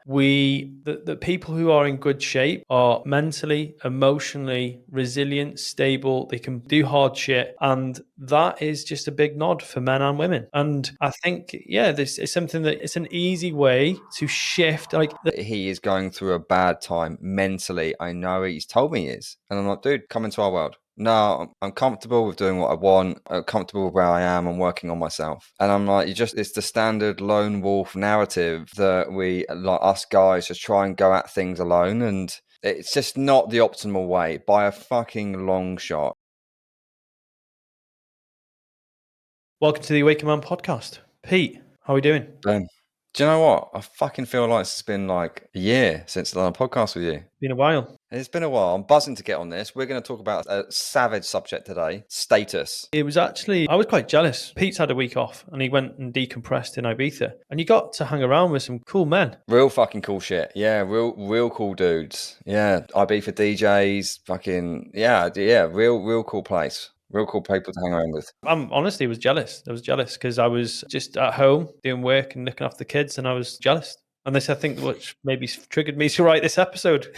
the people who are in good shape are mentally, emotionally resilient, stable. They can do hard shit. And that is just a big nod for men and women. And I think, this is something that it's an easy way to shift. Like, he is going through a bad time mentally. I know he's told me he is. And I'm like, dude, come into our world. No, I'm comfortable with doing what I want. I'm comfortable with where I am. I'm working on myself. And I'm like, it's the standard lone wolf narrative that we, like us guys, just try and go at things alone. And it's just not the optimal way by a fucking long shot. Welcome to the Awaken Man podcast. Pete, how are we doing? Boom. Do you know what? I fucking feel like it's been like a year since I done a podcast with you. Been a while. It's been a while. I'm buzzing to get on this. We're going to talk about a savage subject today, status. It was actually, I was quite jealous. Pete's had a week off and he went and decompressed in Ibiza. And you got to hang around with some cool men. Real fucking cool shit. Yeah, real cool dudes. Yeah, Ibiza DJs, fucking, yeah, real cool place. Real cool people to hang around with. I'm honestly was jealous. I was jealous because I was just at home doing work and looking after the kids and I was jealous. And this, I think, which maybe triggered me to write this episode.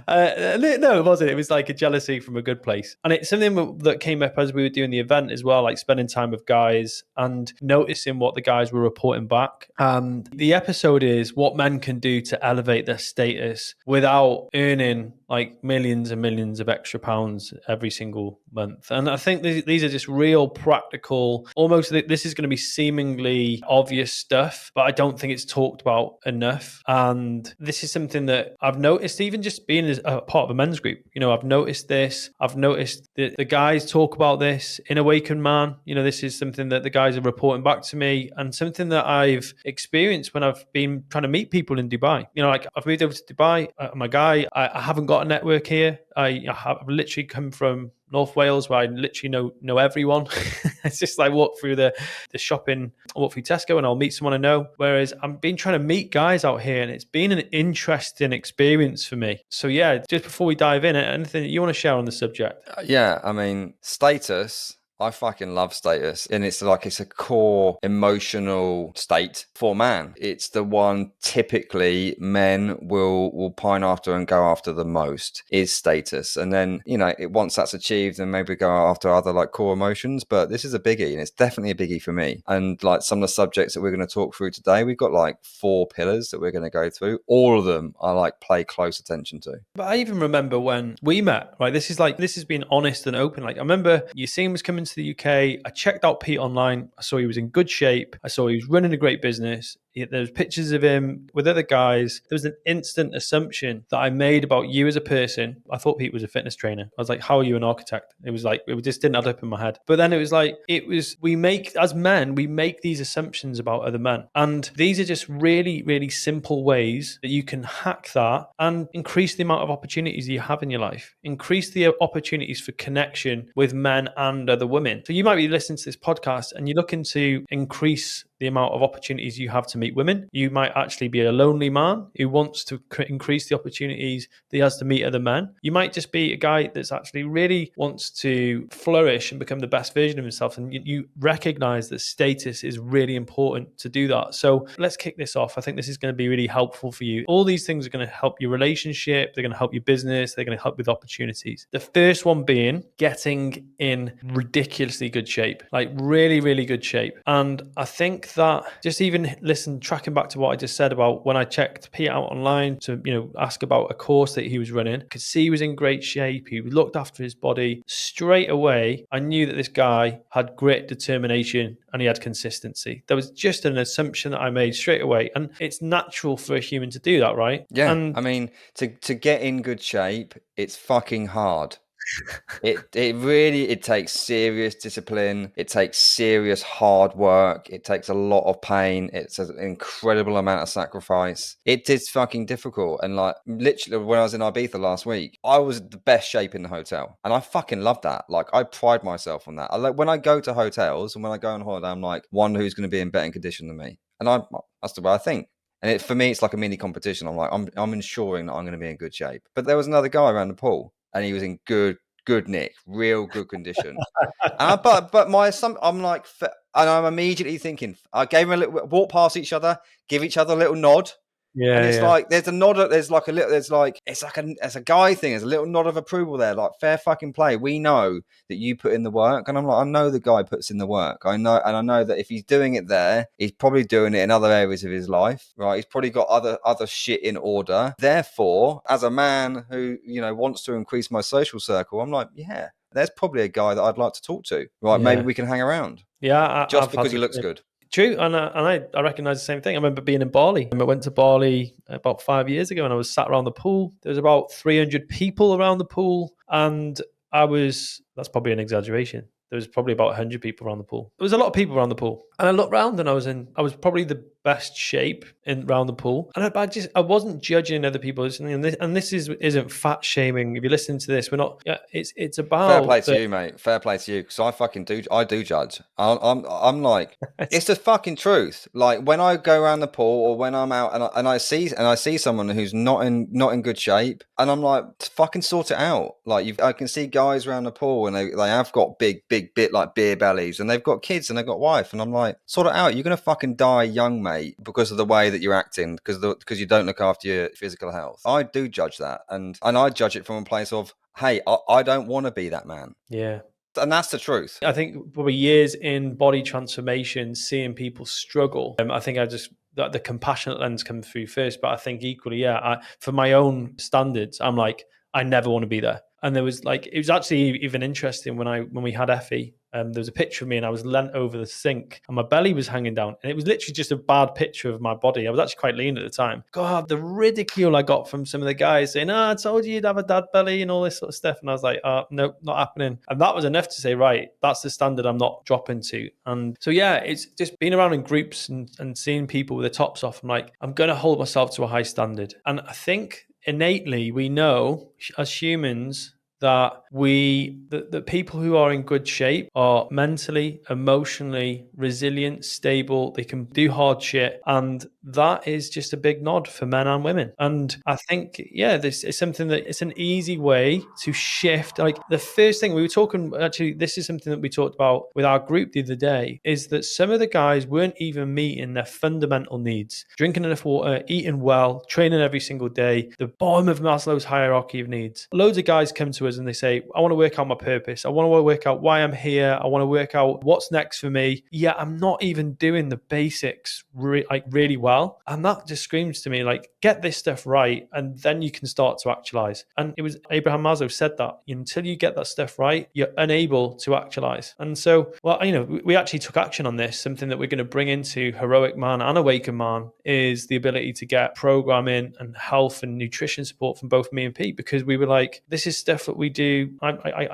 No, it wasn't. It was like a jealousy from a good place. And it's something that came up as we were doing the event as well, like spending time with guys and noticing what the guys were reporting back. And the episode is what men can do to elevate their status without earning like millions and millions of extra pounds every single month. And I think these are just real practical, almost this is going to be seemingly obvious stuff, but I don't think it's talked about enough. And this is something that I've noticed, even just being as a part of a men's group. You know, I've noticed this. I've noticed that the guys talk about this in Awaken Man. You know, this is something that the guys are reporting back to me and something that I've experienced when I've been trying to meet people in Dubai. You know, like I've moved over to Dubai. I'm a guy. I haven't got a network here. I've literally come from North Wales where I literally know everyone. It's just like walk through the shopping, I walk through Tesco and I'll meet someone I know. Whereas I've been trying to meet guys out here and it's been an interesting experience for me. So yeah, just before we dive in, anything that you want to share on the subject? Yeah, I mean, status. I fucking love status. And it's a core emotional state for man. It's the one typically men will pine after and go after the most is status. And then, once that's achieved, then maybe go after other like core emotions. But this is a biggie and it's definitely a biggie for me. And like some of the subjects that we're going to talk through today, we've got like 4 pillars that we're going to go through. All of them I like pay close attention to. But I even remember when we met, right? This has been honest and open. Like I remember Yassine was coming to the UK. I checked out Pete online. I saw he was in good shape. I saw he was running a great business. There was pictures of him with other guys. There was an instant assumption that I made about you as a person. I thought Pete was a fitness trainer. I was like, how are you an architect? It was like, it just didn't add up in my head. But then as men, we make these assumptions about other men. And these are just really, really simple ways that you can hack that and increase the amount of opportunities you have in your life. Increase the opportunities for connection with men and other women. So you might be listening to this podcast and you're looking to increase the amount of opportunities you have to meet women. You might actually be a lonely man who wants to increase the opportunities that he has to meet other men. You might just be a guy that's actually really wants to flourish and become the best version of himself. And you recognize that status is really important to do that. So let's kick this off. I think this is going to be really helpful for you. All these things are going to help your relationship. They're going to help your business. They're going to help with opportunities. The first one being getting in ridiculously good shape, like really, really good shape. And I think that just even tracking back to what I just said about when I checked Pete out online to, ask about a course that he was running, I could see he was in great shape. He looked after his body. Straight away, I knew that this guy had grit, determination, and he had consistency. There was just an assumption that I made straight away. And it's natural for a human to do that, right? Yeah. And I mean, to get in good shape, it's fucking hard. It takes serious discipline. It takes serious hard work. It takes a lot of pain. It's an incredible amount of sacrifice. It is fucking difficult. And like literally when I was in Ibiza last week, I was in the best shape in the hotel. And I fucking love that. Like I pride myself on that. When I go to hotels and when I go on holiday, I'm like one who's going to be in better condition than me. And that's the way I think. And for me, it's like a mini competition. I'm like, I'm ensuring that I'm going to be in good shape. But there was another guy around the pool and he was in good good nick, real good condition. But I'm like, and I'm immediately thinking, I gave him a little walk past each other, give each other a little nod. And it's Yeah. like there's a nod. There's like a little. There's like it's a guy thing. There's a little nod of approval there. Like fair fucking play. We know that you put in the work, and I'm like, I know the guy puts in the work. I know, and I know that if he's doing it there, he's probably doing it in other areas of his life, right? He's probably got other shit in order. Therefore, as a man who wants to increase my social circle, I'm like, yeah, there's probably a guy that I'd like to talk to. Right? Maybe Yeah. we can hang around. Yeah. Just I've had because he looks good. True, and I recognise the same thing. I remember being in Bali. I went to Bali about 5 years ago, and I was sat around the pool. There was about 300 people around the pool, and that's probably an exaggeration. There was probably about 100 people around the pool. There was a lot of people around the pool, and I looked around, and I was probably the best shape around the pool, and I wasn't judging other people. And this isn't fat shaming. If you listen to this, we're not. Yeah, it's Fair play about to you, mate. Fair play to you, because I do judge. I'm like, it's the fucking truth. Like when I go around the pool or when I'm out and I see someone who's not in good shape, and I'm like, fucking sort it out. Like I can see guys around the pool and they have got big bit like beer bellies, and they've got kids and they've got wife, and I'm like, sort it out. You're gonna fucking die young, mate, because of the way that you're acting, because you don't look after your physical health. I do judge that, and I judge it from a place of, hey, I don't want to be that man. yeah. And that's the truth. I think probably years in body transformation, seeing people struggle. I think the compassionate lens comes through first, but I think equally, for my own standards, I'm like, I never want to be there. And there was like, it was actually even interesting when we had Effie. There was a picture of me and I was leant over the sink and my belly was hanging down. And it was literally just a bad picture of my body. I was actually quite lean at the time. God, the ridicule I got from some of the guys saying, I told you you'd have a dad belly and all this sort of stuff. And I was like, nope, not happening. And that was enough to say, right, that's the standard I'm not dropping to. And so, yeah, it's just being around in groups and seeing people with their tops off. I'm like, I'm going to hold myself to a high standard. And I think innately we know as humans that the people who are in good shape are mentally, emotionally resilient, stable. They can do hard shit, and that is just a big nod for men and women. And I think, this is something that it's an easy way to shift. Like the first thing we were talking, actually, this is something that we talked about with our group the other day, is that some of the guys weren't even meeting their fundamental needs: drinking enough water, eating well, training every single day, the bottom of Maslow's hierarchy of needs. Loads of guys come to us and they say, I want to work out my purpose. I want to work out why I'm here. I want to work out what's next for me. Yeah, I'm not even doing the basics really well. And that just screams to me like, get this stuff right, and then you can start to actualize. And it was Abraham Maslow said that until you get that stuff right, you're unable to actualize. And so, we actually took action on this. Something that we're going to bring into Heroic Man and Awaken Man is the ability to get programming and health and nutrition support from both me and Pete, because we were like, this is stuff that we do. I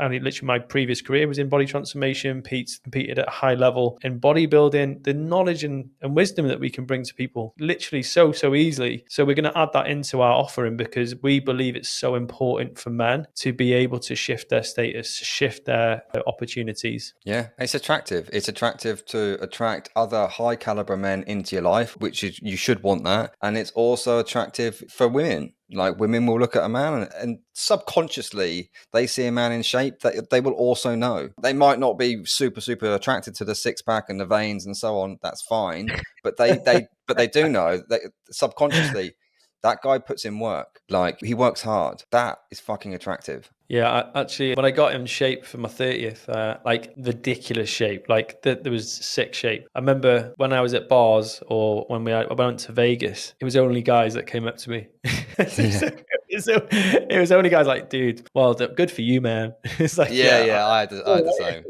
literally, my previous career was in body transformation. Pete's competed at a high level in bodybuilding. The knowledge and wisdom that we can bring to people literally so easily. So we're going to add that into our offering because we believe it's so important for men to be able to shift their status, shift their opportunities. Yeah, it's attractive. It's attractive to attract other high caliber men into your life, which is, you should want that. And it's also attractive for women. Like women will look at a man and subconsciously they see a man in shape that they will also know. They might not be super attracted to the six pack and the veins and so on. That's fine, but they do know that subconsciously that guy puts in work. Like he works hard. That is fucking attractive. Yeah, actually, when I got in shape for my 30th, like ridiculous shape, like there was sick shape. I remember when I was at bars or when I went to Vegas, it was only guys that came up to me. So it was only guys like, dude, well, good for you, man. It's like, I had the same.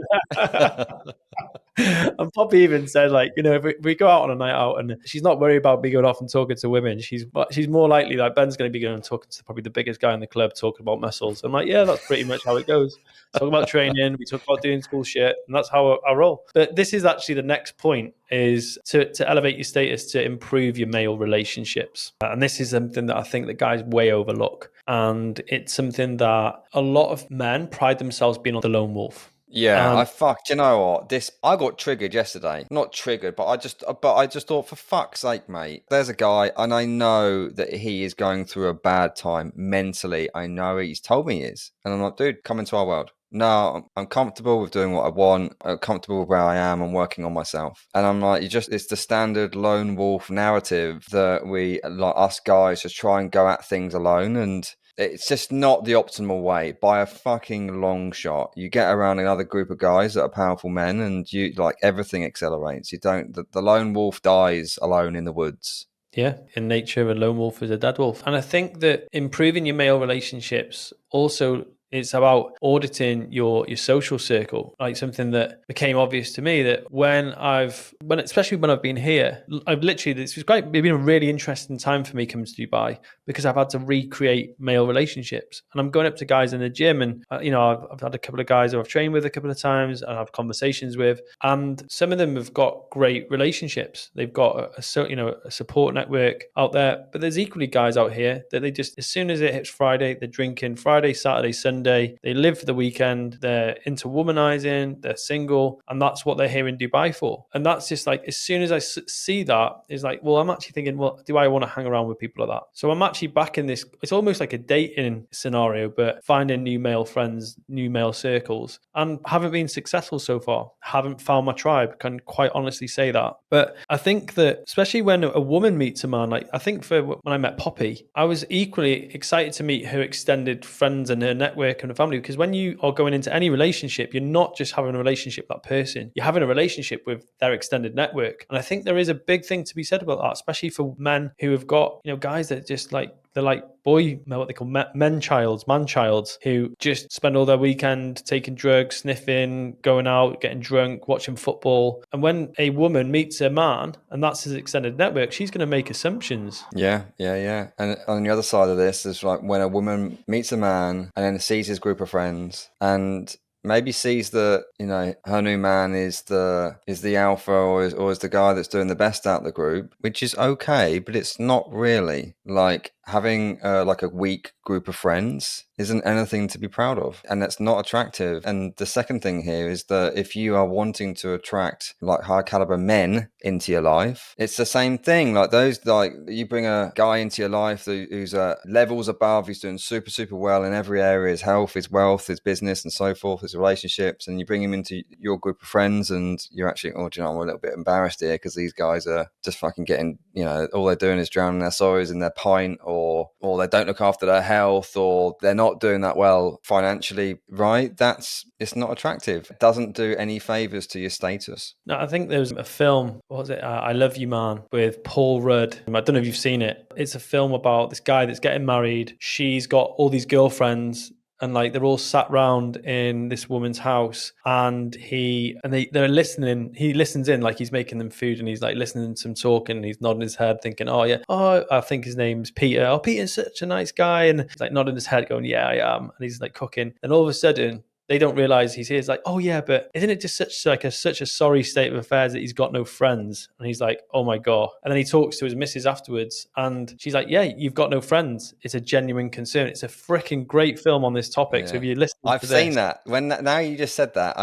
And Poppy even said, like, if we go out on a night out and she's not worried about me going off and talking to women, she's more likely like Ben's going to be going and talking to probably the biggest guy in the club, talking about muscles. I'm like, yeah, that's pretty much how it goes. Talk about training, we talk about doing cool shit, and that's how I roll. But this is actually the next point, is to elevate your status, to improve your male relationships. And this is something that I think that guys way overlook. And it's something that a lot of men pride themselves being on the lone wolf. Yeah, And do you know what? I got triggered yesterday. Not triggered, but I just thought, for fuck's sake, mate. There's a guy, and I know that he is going through a bad time mentally. I know he's told me he is, and I'm like, dude, come into our world. No, I'm comfortable with doing what I want. I'm comfortable with where I am. I'm working on myself, and I'm like, it's the standard lone wolf narrative that we, like us guys, just try and go at things alone, and it's just not the optimal way by a fucking long shot. You get around another group of guys that are powerful men, and you like everything accelerates. You don't, the lone wolf dies alone in the woods. yeah, in nature, a lone wolf is a dead wolf. And I think that improving your male relationships also, it's about auditing your social circle. Like something that became obvious to me, that when especially when I've been here, I've literally, this was great. It's been a really interesting time for me coming to Dubai, because I've had to recreate male relationships. And I'm going up to guys in the gym, and I've had a couple of guys who I've trained with a couple of times and I've conversations with, and some of them have got great relationships. They've got a support network out there. But there's equally guys out here that they just, as soon as it hits Friday, they're drinking Friday, Saturday, Sunday. They live for the weekend. They're into womanizing. They're single, and that's what they're here in Dubai for. And that's just like, as soon as I see that, it's like, well, I'm actually thinking, well, do I want to hang around with people like that? So I'm actually back in this. It's almost like a dating scenario, but finding new male friends, new male circles, and haven't been successful so far. Haven't found my tribe. Can quite honestly say that. But I think that, especially when a woman meets a man, like I think for when I met Poppy, I was equally excited to meet her extended friends and her network and her family. Because when you are going into any relationship, you're not just having a relationship with that person, you're having a relationship with their extended network. And I think there is a big thing to be said about that, especially for men who have got, guys that just like, they're like what they call man childs, who just spend all their weekend taking drugs, sniffing, going out, getting drunk, watching football. And when a woman meets a man and that's his extended network, she's going to make assumptions. Yeah, yeah, yeah. And on the other side of this is like when a woman meets a man and then sees his group of friends and maybe sees that, her new man is the alpha, or is the guy that's doing the best out of the group, which is okay, but it's not really. Like having like a weak group of friends isn't anything to be proud of, and that's not attractive. And the second thing here is that if you are wanting to attract like high caliber men into your life, it's the same thing. Like those, like you bring a guy into your life who's levels above, who's doing super super well in every area, his health, his wealth, his business, and so forth, his relationships, and you bring him into your group of friends, and you're actually, oh, do you know, I'm a little bit embarrassed here because these guys are just fucking getting, all they're doing is drowning their sorrows in their pint, or they don't look after their health, or they're not doing that well financially, right? It's not attractive. It doesn't do any favors to your status. No, I think there was a film, what was it? I Love You Man, with Paul Rudd. I don't know if you've seen it. It's a film about this guy that's getting married. She's got all these girlfriends, and like they're all sat round in this woman's house, and they're listening. He listens in, like he's making them food, and he's like listening to them talking, and he's nodding his head thinking, oh yeah, oh, I think his name's Peter. Oh, Peter's such a nice guy. And he's like nodding his head going, yeah, I am. And he's like cooking, and all of a sudden they don't realize he's here. It's like, oh yeah, but isn't it just such a sorry state of affairs that he's got no friends? And he's like, oh my God. And then he talks to his missus afterwards, and she's like, yeah, you've got no friends. It's a genuine concern. It's a freaking great film on this topic. So if you listen I've to seen this, that. Now you just said that,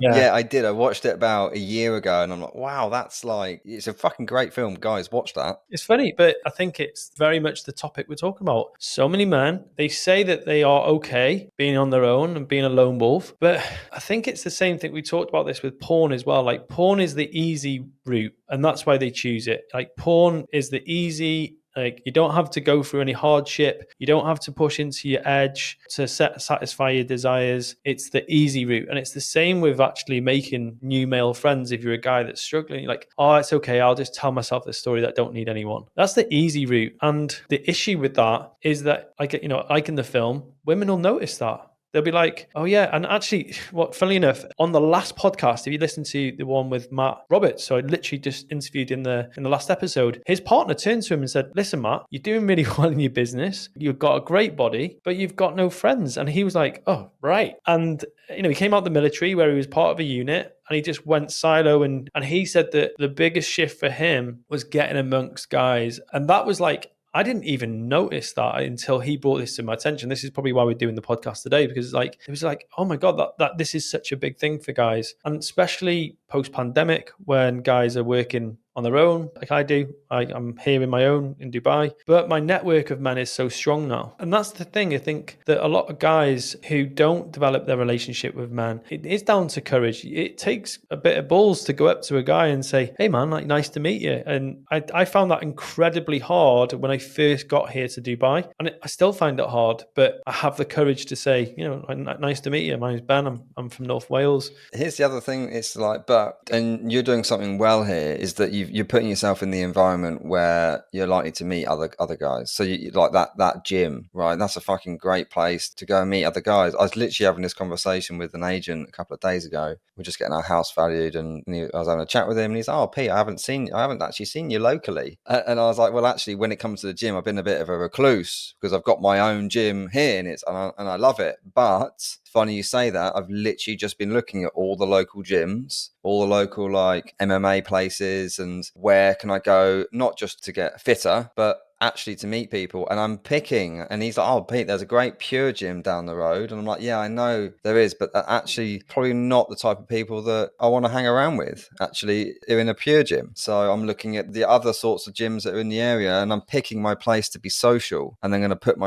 yeah, I did. I watched it about a year ago, and I'm like, wow, that's like, it's a fucking great film, guys. Watch that. it's funny, but I think it's very much the topic we're talking about. So many men, they say that they are okay being on their own and being a lone wolf, but I think it's the same thing. We talked about this with porn as well. Like porn is the easy route, and that's why they choose it. Like porn is the easy. Like you don't have to go through any hardship. You don't have to push into your edge to satisfy your desires. It's the easy route. And it's the same with actually making new male friends. If you're a guy that's struggling, you're like, oh, it's okay. I'll just tell myself the story that I don't need anyone. That's the easy route. And the issue with that is that, like in the film, women will notice that. They'll be like, oh yeah. And actually, funnily enough, on the last podcast, if you listen to the one with Matt Roberts, so I literally just interviewed in the last episode, his partner turned to him and said, listen, Matt, you're doing really well in your business. You've got a great body, but you've got no friends. And he was like, oh, right. And, he came out of the military where he was part of a unit, and he just went silo. And he said that the biggest shift for him was getting amongst guys. And that was like, I didn't even notice that until he brought this to my attention. This is probably why we're doing the podcast today, because it was like, oh my God, that this is such a big thing for guys. And especially post-pandemic, when guys are working on their own, like I do. I'm here in my own in Dubai, but my network of men is so strong now. And that's the thing. I think that a lot of guys who don't develop their relationship with men, it is down to courage. It takes a bit of balls to go up to a guy and say, hey man, like, nice to meet you. And I found that incredibly hard when I first got here to Dubai. And I still find it hard, but I have the courage to say, nice to meet you. My name's Ben. I'm from North Wales. Here's the other thing. It's like, and you're doing something well here, is that you're putting yourself in the environment where you're likely to meet other guys. So you like that gym, right? That's a fucking great place to go and meet other guys. I was literally having this conversation with an agent a couple of days ago. We're just getting our house valued, and I was having a chat with him, and he's, oh Pete, I haven't actually seen you locally. And I was like, well, actually, when it comes to the gym, I've been a bit of a recluse because I've got my own gym here, and I love it. But funny you say that. I've literally just been looking at all the local gyms, all the local like MMA places, and where can I go, not just to get fitter, but actually to meet people. And I'm picking, and he's like, oh Pete, there's a great Pure gym down the road. And I'm like, yeah, I know there is, but actually probably not the type of people that I want to hang around with actually in a Pure gym. So I'm looking at the other sorts of gyms that are in the area, and I'm picking my place to be social, and I'm going to put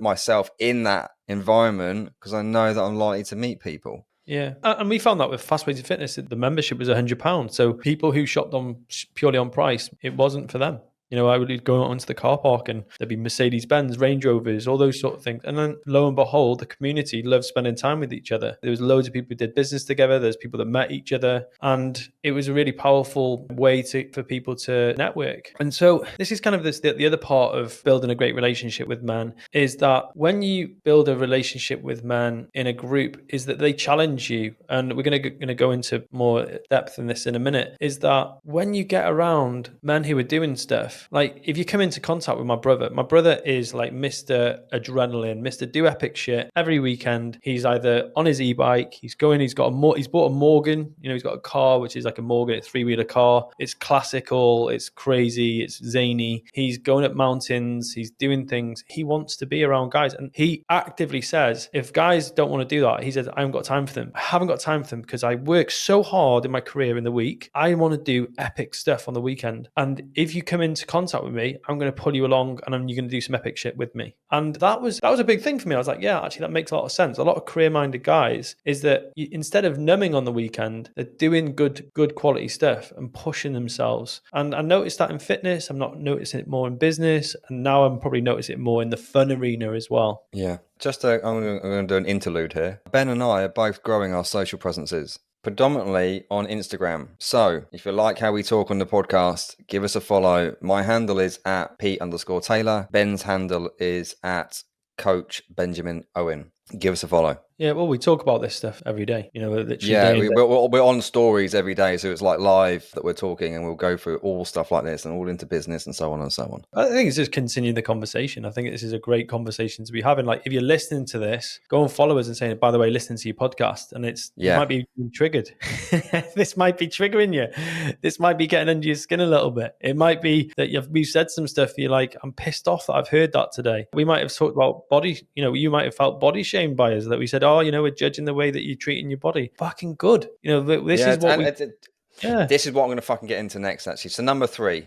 myself in that environment because I know that I'm likely to meet people. Yeah, and we found that with Fast Way to Fitness, the membership was £100. So people who shopped on purely on price, it wasn't for them. I would go onto the car park and there'd be Mercedes-Benz, Range Rovers, all those sort of things. And then lo and behold, the community loved spending time with each other. There was loads of people who did business together. There's people that met each other. And it was a really powerful way for people to network. And so this is kind of the other part of building a great relationship with men, is that when you build a relationship with men in a group, is that they challenge you. And we're going to go into more depth in this in a minute, is that when you get around men who are doing stuff, like if you come into contact with my brother is like Mr. Adrenaline, Mr. Do Epic shit. Every weekend, he's either on his e-bike, he's bought a Morgan, he's got a car, which is like a Morgan, a 3-wheeler car. It's classical, it's crazy, it's zany. He's going up mountains, he's doing things. He wants to be around guys. And he actively says, if guys don't want to do that, he says, I haven't got time for them. I haven't got time for them because I work so hard in my career in the week. I want to do epic stuff on the weekend. And if you come into contact with me, I'm going to pull you along and you're going to do some epic shit with me. And that was a big thing for me. I was like, yeah, actually that makes a lot of sense. A lot of career-minded guys is that instead of numbing on the weekend, they're doing good quality stuff and pushing themselves. And I noticed that in fitness. I'm not noticing it more in business, and now I'm probably noticing it more in the fun arena as well. Yeah. I'm going to do an interlude here. Ben and I are both growing our social presences, predominantly on Instagram. So if you like how we talk on the podcast, give us a follow. My handle is at Pete_Taylor. Ben's handle is at Coach Benjamin Owen. Give us a follow. Yeah, well, we talk about this stuff every day. Literally. Yeah, we're on stories every day, so it's like live that we're talking, and we'll go through all stuff like this and all into business and so on and so on. I think it's just continuing the conversation. I think this is a great conversation to be having. Like, if you're listening to this, go and follow us and say, by the way, listen to your podcast, and you might be triggered. This might be triggering you. This might be getting under your skin a little bit. It might be that we've said some stuff. You're like, I'm pissed off that I've heard that today. We might have talked about body. You might have felt body shamed by us, that we said, we're judging the way that you're treating your body. Fucking good. This is what I'm going to fucking get into next, actually. So number three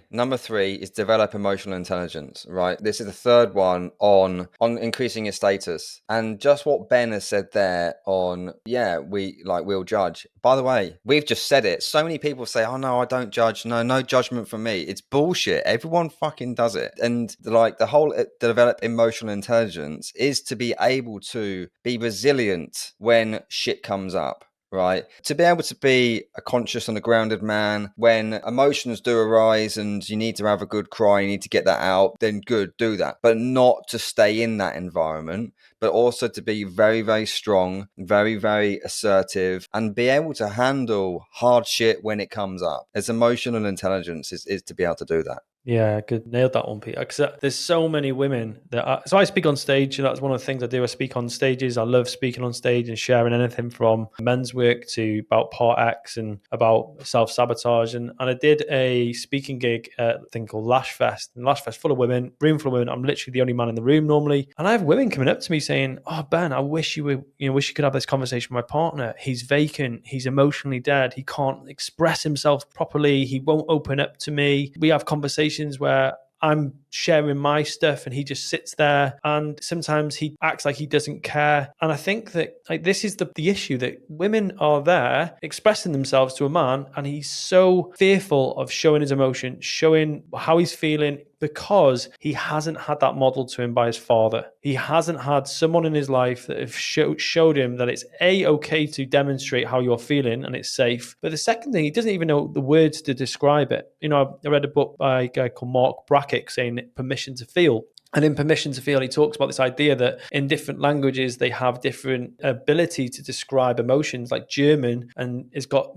is develop emotional intelligence, right? This is the third one on increasing your status. And just what Ben has said there on, we'll judge. By the way, we've just said it. So many people say, oh no, I don't judge. No judgment from me. It's bullshit. Everyone fucking does it. And the whole develop emotional intelligence is to be able to be resilient when shit comes up. Right. To be able to be a conscious and a grounded man when emotions do arise and you need to have a good cry, you need to get that out, then good, do that. But not to stay in that environment, but also to be very, very strong, very, very assertive, and be able to handle hard shit when it comes up. As emotional intelligence is to be able to do that. Yeah, good. Nailed that one, Peter. Because there's so many women so I speak on stage, and that's one of the things I do. I speak on stages. I love speaking on stage and sharing anything from men's work to about Part X and about self-sabotage. And I did a speaking gig at a thing called Lash Fest. And Lash Fest, full of women, room full of women. I'm literally the only man in the room normally. And I have women coming up to me saying, "Oh, Ben, I wish wish you could have this conversation with my partner. He's vacant. He's emotionally dead. He can't express himself properly. He won't open up to me. We have conversations where I'm sharing my stuff and he just sits there, and sometimes he acts like he doesn't care." And I think that this is the issue, that women are there expressing themselves to a man and he's so fearful of showing his emotion, showing how he's feeling, because he hasn't had that model to him by his father. He hasn't had someone in his life that have showed him that it's okay to demonstrate how you're feeling and it's safe. But the second thing, he doesn't even know the words to describe it. I read a book by a guy called Mark Brackett saying Permission to Feel. And in Permission to Feel, he talks about this idea that in different languages, they have different ability to describe emotions. Like German, and it's got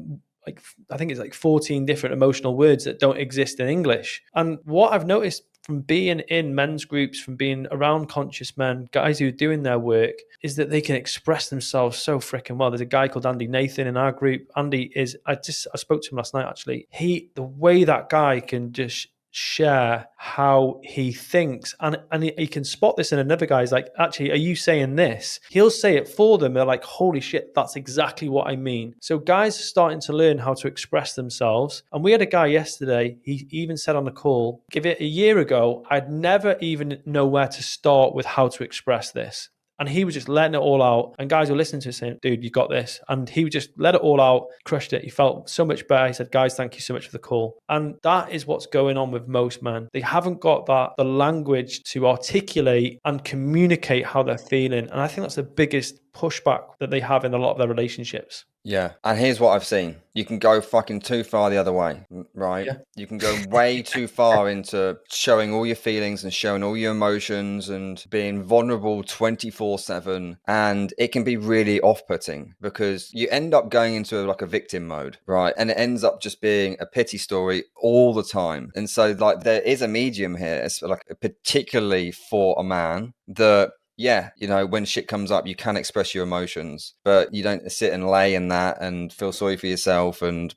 I think it's 14 different emotional words that don't exist in English. And what I've noticed from being in men's groups, from being around conscious men, guys who are doing their work, is that they can express themselves so freaking well. There's a guy called Andy Nathan in our group. Andy I spoke to him last night, actually. The way that guy can just share how he thinks, and he can spot this in another guy. He's like, "Actually, are you saying this?" He'll say it for them. They're like, "Holy shit, that's exactly what I mean." So guys are starting to learn how to express themselves. And we had a guy yesterday, he even said on the call, "Give it a year ago, I'd never even know where to start with how to express this." And he was just letting it all out. And guys were listening to him saying, "Dude, you got this." And he would just let it all out, crushed it. He felt so much better. He said, "Guys, thank you so much for the call." And that is what's going on with most men. They haven't got the language to articulate and communicate how they're feeling. And I think that's the biggest pushback that they have in a lot of their relationships. Yeah. And here's what I've seen. You can go fucking too far the other way, right? Yeah. You can go way too far into showing all your feelings and showing all your emotions and being vulnerable 24/7. And it can be really off-putting because you end up going into like a victim mode, right? And it ends up just being a pity story all the time. And so like there is a medium here, it's like particularly for a man that, yeah, when shit comes up, you can express your emotions, but you don't sit and lay in that and feel sorry for yourself and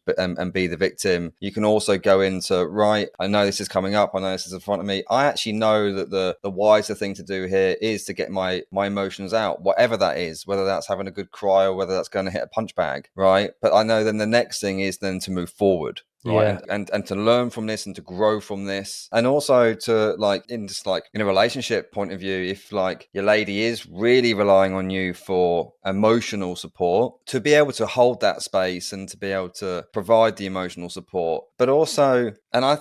be the victim. You can also go into, right, I know this is coming up. I know this is in front of me. I actually know that the wiser thing to do here is to get my emotions out, whatever that is, whether that's having a good cry or whether that's going to hit a punch bag, right? But I know then the next thing is then to move forward. Right. Yeah. And to learn from this and to grow from this. And also to in a relationship point of view, if like your lady is really relying on you for emotional support, to be able to hold that space and to be able to provide the emotional support. But also, and I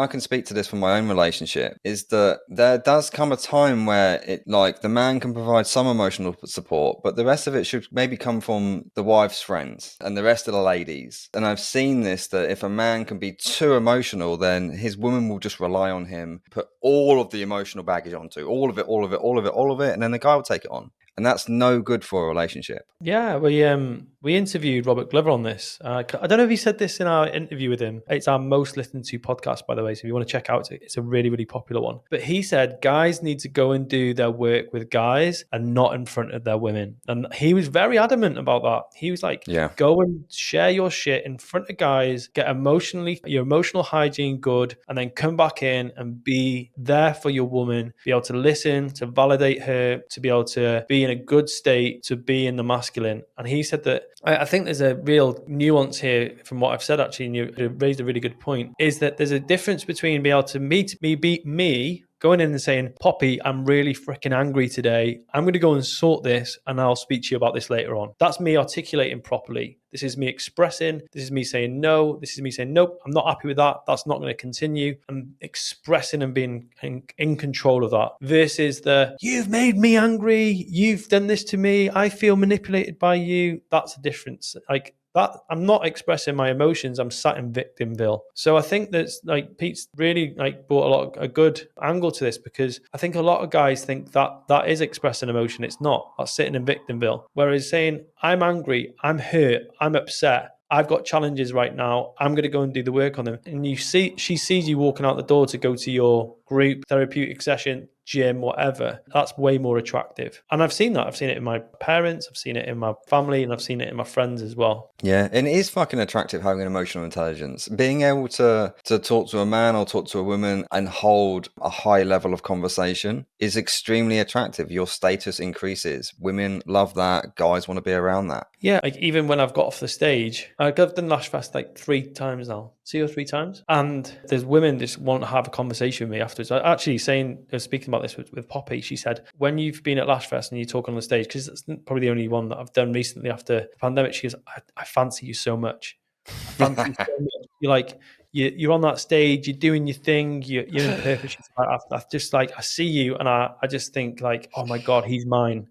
can speak to this from my own relationship, is that there does come a time where the man can provide some emotional support, but the rest of it should maybe come from the wife's friends and the rest of the ladies. And I've seen this, that if a man can be too emotional, then his woman will just rely on him, put all of the emotional baggage onto all of it, and then the guy will take it on. And that's no good for a relationship. Yeah, we interviewed Robert Glover on this. I don't know if he said this in our interview with him. It's our most listened to podcast, by the way. So if you want to check out, it's a really, really popular one. But he said guys need to go and do their work with guys and not in front of their women. And he was very adamant about that. He was like, yeah, go and share your shit in front of guys, get your emotional hygiene good, and then come back in and be there for your woman, be able to listen, to validate her, to be able to be in a good state, to be in the masculine. And he said that I think there's a real nuance here from what I've said, actually, and you raised a really good point, is that there's a difference between being able to beat me, going in and saying, "Poppy, I'm really freaking angry today. I'm going to go and sort this and I'll speak to you about this later on." That's me articulating properly. This is me expressing. This is me saying no. This is me saying, "Nope, I'm not happy with that. That's not going to continue." I'm expressing and being in control of that versus "you've made me angry. You've done this to me. I feel manipulated by you." That's a difference. Like that, I'm not expressing my emotions. I'm sat in victimville. So I think that's Pete's really brought a good angle to this, because I think a lot of guys think that is expressing emotion. It's not. That's sitting in victimville. Whereas saying, "I'm angry, I'm hurt, I'm upset, I've got challenges right now. I'm going to go and do the work on them. And she sees you walking out the door to go to your group therapeutic session, gym, whatever. That's way more attractive. And I've seen that. I've seen it in my parents, I've seen it in my family, and I've seen it in my friends as well. Yeah, and it is fucking attractive having an emotional intelligence. Being able to talk to a man or talk to a woman and hold a high level of conversation is extremely attractive. Your status increases. Women love that. Guys want to be around that. Yeah, like even when I've got off the stage, I've done Lash Fest like 3 times now, 2 or 3 times. And there's women just want to have a conversation with me afterwards. I actually speaking about this with Poppy, she said, when you've been at Lash Fest and you talk on the stage, because it's probably the only one that I've done recently after the pandemic, she goes, I fancy you so much. I fancy you so much. You're like, you're on that stage, you're doing your thing, you're in purpose. She's like, I just like, I see you and I just think like, oh my God, he's mine.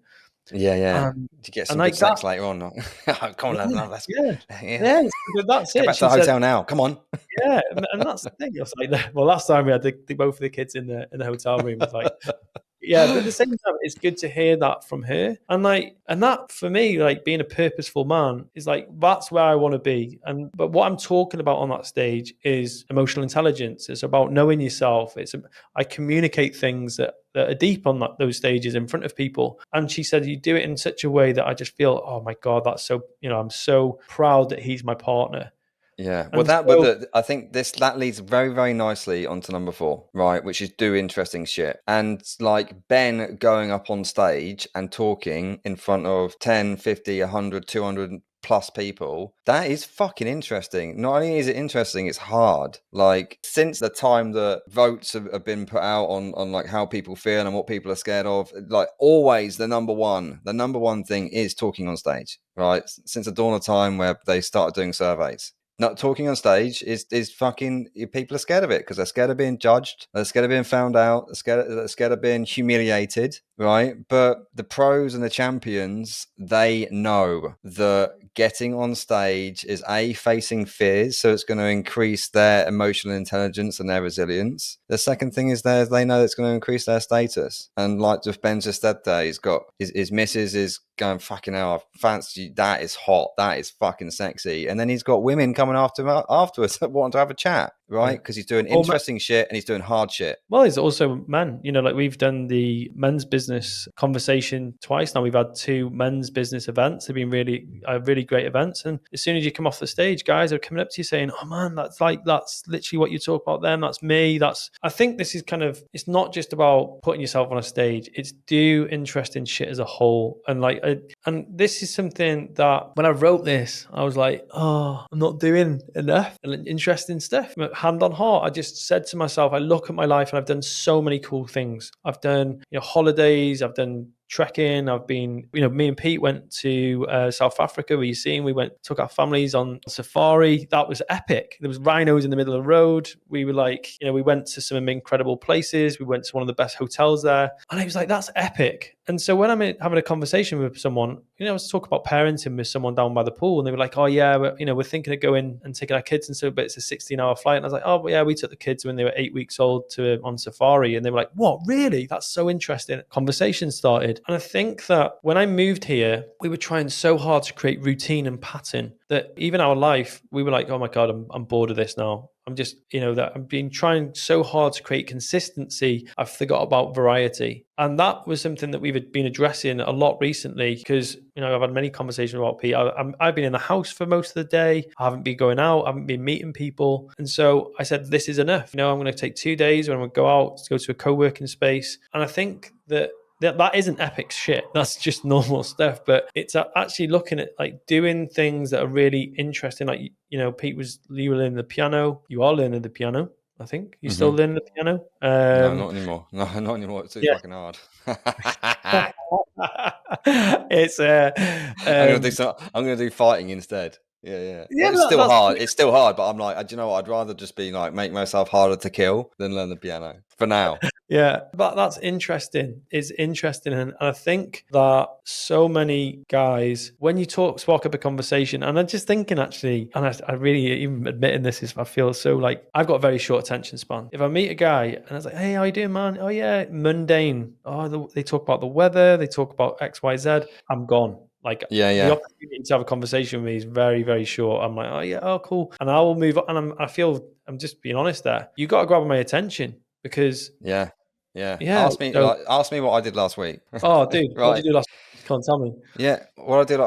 Yeah, yeah. And, Did you get and some good like that, sex later on? Come on, yeah, let's yeah, yeah. yeah. But that's Go it. back to She the said, hotel now. Come on. yeah, and that's the thing. I was like, well, last time we had both of the kids in the hotel room. It's like, yeah, but at the same time, it's good to hear that from her, and that for me, like being a purposeful man, is like that's where I want to be. And but what I'm talking about on that stage is emotional intelligence. It's about knowing yourself. I communicate things that are deep on those stages in front of people. And she said, you do it in such a way that I just feel, oh my God, that's so, I'm so proud that he's my partner. Yeah, well, And so, I think that leads very, very nicely onto number 4, right? Which is do interesting shit. And like Ben going up on stage and talking in front of 10, 50, 100, 200 plus people, that is fucking interesting. Not only is it interesting, it's hard. Like since the time that votes have been put out on like how people feel and what people are scared of, like always the number one thing is talking on stage, right? Since the dawn of time where they started doing surveys. Not talking on stage is fucking people are scared of it because they're scared of being judged, they're scared of being found out, they're scared of being humiliated, right? But the pros and the champions, they know that getting on stage is facing fears, so it's going to increase their emotional intelligence and their resilience. The second thing is they know it's going to increase their status, and like just Ben just said there, he's got his missus is going, fucking hell, I fancy, that is hot, that is fucking sexy. And then he's got women coming after him afterwards that want to have a chat, right? Because he's doing interesting shit and he's doing hard shit. well, it's also men. Like we've done the men's business conversation twice now. We've had 2 men's business events. They've been really great events. And as soon as you come off the stage, guys are coming up to you saying, "Oh man, that's literally what you talk about. Them, that's me." I think this is it's not just about putting yourself on a stage. It's do interesting shit as a whole. And and this is something that when I wrote this, I was like, oh, I'm not doing enough interesting stuff. Hand on heart, I just said to myself, I look at my life and I've done so many cool things. I've done holidays, I've done trekking. I've been, me and Pete went to South Africa, where you seen, took our families on safari. That was epic. There was rhinos in the middle of the road. We were like, we went to some incredible places. We went to one of the best hotels there. And I was like, that's epic. And so when I'm having a conversation with someone, I was talking about parenting with someone down by the pool, and they were like, oh yeah, we're thinking of going and taking our kids. And so, but it's a 16-hour flight. And I was like, oh yeah, we took the kids when they were 8 weeks old on safari. And they were like, what, really? That's so interesting. Conversation started. And I think that when I moved here, we were trying so hard to create routine and pattern that even our life, we were like, oh my God, I'm bored of this now. I'm just, that I've been trying so hard to create consistency. I've forgot about variety. And that was something that we've been addressing a lot recently because, I've had many conversations about Pete. I've been in the house for most of the day. I haven't been going out. I haven't been meeting people. And so I said, this is enough. I'm going to take 2 days when I'm going to go out, go to a co-working space. And I think that isn't epic shit. That's just normal stuff. But it's actually looking at like doing things that are really interesting. Like, Pete you were learning the piano. You are learning the piano, I think. You still learning the piano? No, not anymore. No, not anymore. It's too fucking hard. It's I'm gonna do fighting instead. Yeah. yeah, It's still that's hard. It's still hard, but I'm like, do you know what? I'd rather just be like make myself harder to kill than learn the piano for now. yeah, but that's interesting. It's interesting, and I think that so many guys, when you spark up a conversation, and I'm just thinking actually, and I really even admitting this is, I feel so like I've got a very short attention span. If I meet a guy and I was like, "Hey, how you doing, man?" "Oh yeah, mundane." "Oh, they talk about the weather, they talk about X, Y, Z." I'm gone. Like Yeah, the yeah. opportunity to have a conversation with me is very, very short. I'm like, oh yeah, oh cool, and I will move on. And I feel I'm just being honest there. You got to grab my attention because Yeah. Yeah. yeah. So Ask me what I did last week. oh, dude, what did Right. you do last week? You can't tell me. Yeah, what I did,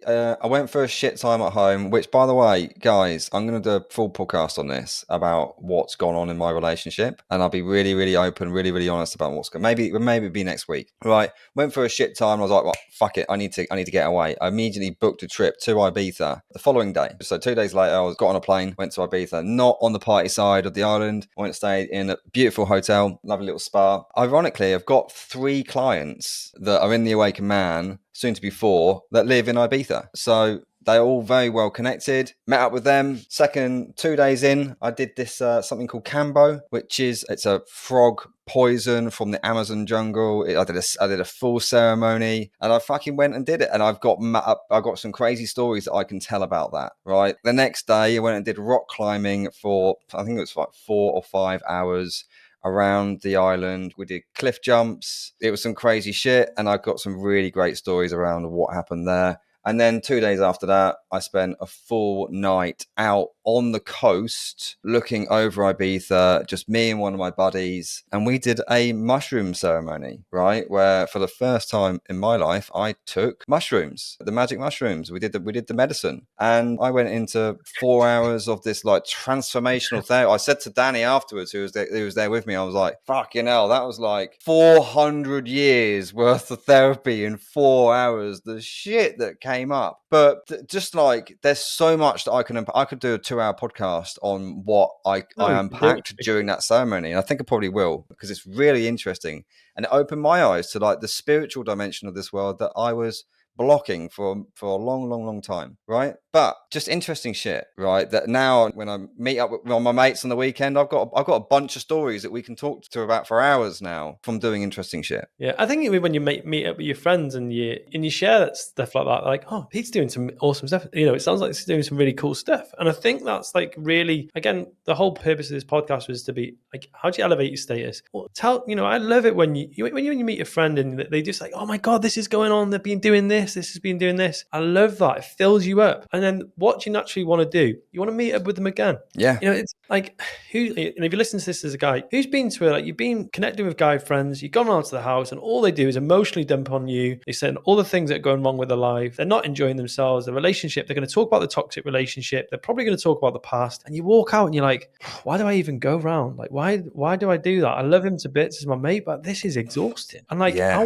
I went for a shit time at home. Which, by the way, guys, I'm going to do a full podcast on this about what's gone on in my relationship, and I'll be really, really open, really, really honest about what's going. Maybe it'll be next week. Right, went for a shit time. I was like, well, fuck it, I need to get away. I immediately booked a trip to Ibiza the following day. So 2 days later, got on a plane, went to Ibiza, not on the party side of the island. I went and stayed in a beautiful hotel, lovely little spa. Ironically, I've got 3 clients that are in the Awakened Man, soon to be 4, that live in Ibiza. So they're all very well connected. Met up with them. 2 days in, I did this something called Cambo, which it's a frog poison from the Amazon jungle. I did a full ceremony, and I fucking went and did it. And I've got some crazy stories that I can tell about that. Right. The next day, I went and did rock climbing for, I think it was like 4 or 5 hours around the island. We did cliff jumps. It was some crazy shit, and I got some really great stories around what happened there. And then 2 days after that, I spent a full night out on the coast looking over Ibiza, just me and one of my buddies. And we did a mushroom ceremony, right? Where for the first time in my life, I took mushrooms, the magic mushrooms. We did the medicine. And I went into 4 hours of this like transformational therapy. I said to Danny afterwards, who was there with me, I was like, fucking hell, that was like 400 years worth of therapy in 4 hours. The shit that came up. But just like there's so much that I could do a 2-hour podcast on what I No, you can do it. unpacked during that ceremony, and I think I probably will, because it's really interesting, and it opened my eyes to like the spiritual dimension of this world that I was blocking for a long time, right? But just interesting shit, right? That now when I meet up with my mates on the weekend, I've got a bunch of stories that we can talk to about for hours now from doing interesting shit. Yeah, I think when you meet up with your friends and you share that stuff like that, like, oh, Pete's doing some awesome stuff. You know, it sounds like he's doing some really cool stuff. And I think that's like really, again, the whole purpose of this podcast was to be like, how do you elevate your status? Well, I love it when you meet a friend and they just like, oh my God, this is going on. They've been doing this has been doing this. I love that. It fills you up. And then what do you naturally want to do? You want to meet up with them again. Yeah. You know, it's like, and if you listen to this as a guy who's been to like, you've been connecting with guy friends, you've gone around to the house, and all they do is emotionally dump on you. They say all the things that are going wrong with their life. They're not enjoying themselves, the relationship. They're going to talk about the toxic relationship. They're probably going to talk about the past. And you walk out and you're like, why do I even go around? Like, why do I do that? I love him to bits as my mate, but this is exhausting. And like, Yeah. I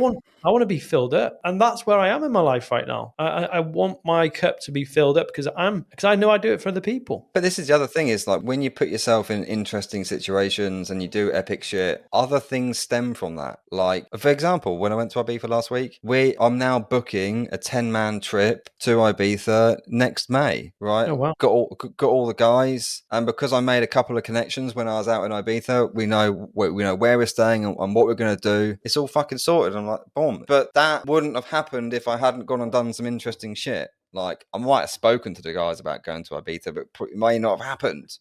want to be filled up, and that's where I am in my life right now. I want my cup to be filled up because I know I do it for other people. But this is the other thing, is like when you put yourself in interesting situations and you do epic shit, other things stem from that. Like, for example, when I went to Ibiza last week, I'm now booking a 10-man trip to Ibiza next May, right? Oh wow. Got all the guys, and because I made a couple of connections when I was out in Ibiza, we know where we're staying and what we're going to do. It's all fucking sorted. I'm like, boom. But that wouldn't have happened if I hadn't gone and done some interesting shit. Like, I might have spoken to the guys about going to Ibiza, but it may not have happened,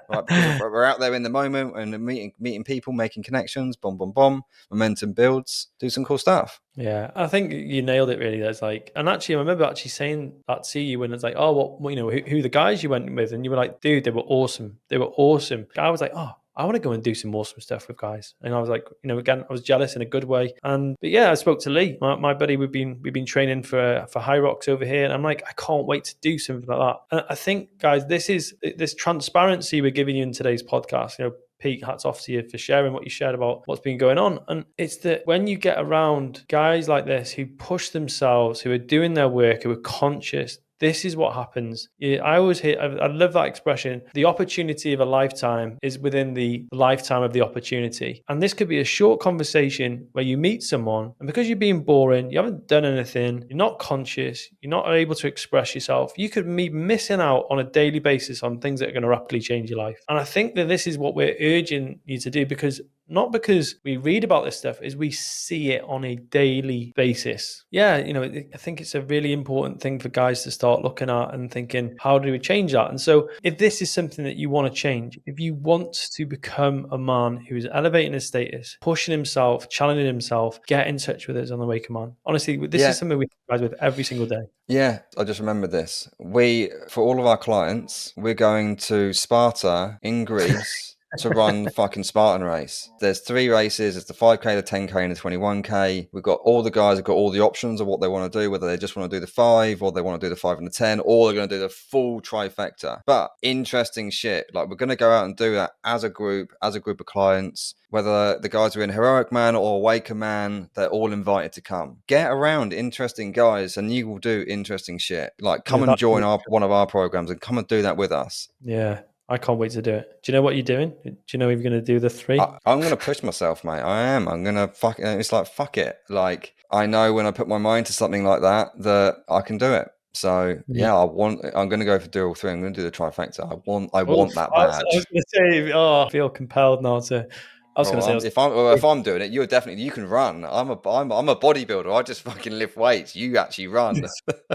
right? Because we're out there in the moment and meeting people, making connections, boom, boom, boom. Momentum builds, do some cool stuff. Yeah, I think you nailed it really. That's like, and actually, I remember actually saying that to you when it's like, oh, well, who the guys you went with, and you were like, dude, they were awesome. They were awesome. I was like, oh, I want to go and do some awesome stuff with guys. And I was like, again, I was jealous in a good way. But yeah, I spoke to Lee, my buddy. We've been training for High Rocks over here, and I'm like, I can't wait to do something like that. And I think, guys, this transparency we're giving you in today's podcast. Pete, hats off to you for sharing what you shared about what's been going on. And it's that when you get around guys like this who push themselves, who are doing their work, who are conscious, this is what happens. I always hear, I love that expression, the opportunity of a lifetime is within the lifetime of the opportunity. And this could be a short conversation where you meet someone, and because you're being boring, you haven't done anything, you're not conscious, you're not able to express yourself, you could be missing out on a daily basis on things that are going to rapidly change your life. And I think that this is what we're urging you to do, because not because we read about this stuff, is we see it on a daily basis. Yeah, I think it's a really important thing for guys to start looking at and thinking, how do we change that? And so if this is something that you want to change, if you want to become a man who's elevating his status, pushing himself, challenging himself, get in touch with us on the Way Command. Honestly, this is something we guys with every single day. Yeah, I just remember this. For all of our clients, we're going to Sparta in Greece to run the fucking Spartan race. There's 3 races. It's the 5K, the 10K, and the 21K. We've got all the guys have got all the options of what they want to do, whether they just want to do the 5 or they want to do the 5 and the 10, or they're going to do the full trifecta. But interesting shit. Like, we're going to go out and do that as a group of clients. Whether the guys are in Heroic Man or Waker Man, they're all invited to come. Get around interesting guys and you will do interesting shit. Like, come and join one of our programs and come and do that with us. Yeah, I can't wait to do it. Do you know what you're doing? Do you know if you're going to do the 3? I'm going to push myself, mate. I am. I'm going to it's like, fuck it. Like, I know when I put my mind to something like that I can do it. So yeah, I'm going to go for do all 3. I'm going to do the trifecta. I want that badge. I was going to say, I feel compelled now to. I was going to say, if I'm doing it, you can run. I'm a bodybuilder. I just fucking lift weights. You actually run.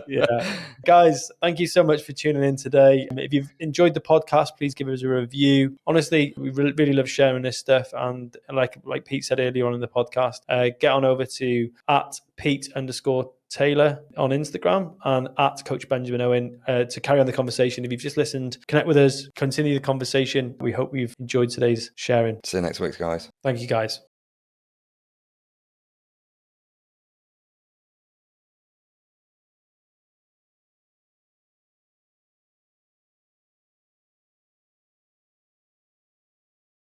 Yeah, guys, thank you so much for tuning in today. If you've enjoyed the podcast, please give us a review. Honestly, we really love sharing this stuff. And like Pete said earlier on in the podcast, get on over to @Pete_Taylor on Instagram and @Coach Benjamin Owen to carry on the conversation. If you've just listened, connect with us, continue the conversation. We hope you've enjoyed today's sharing. See you next week, guys. Thank you, guys.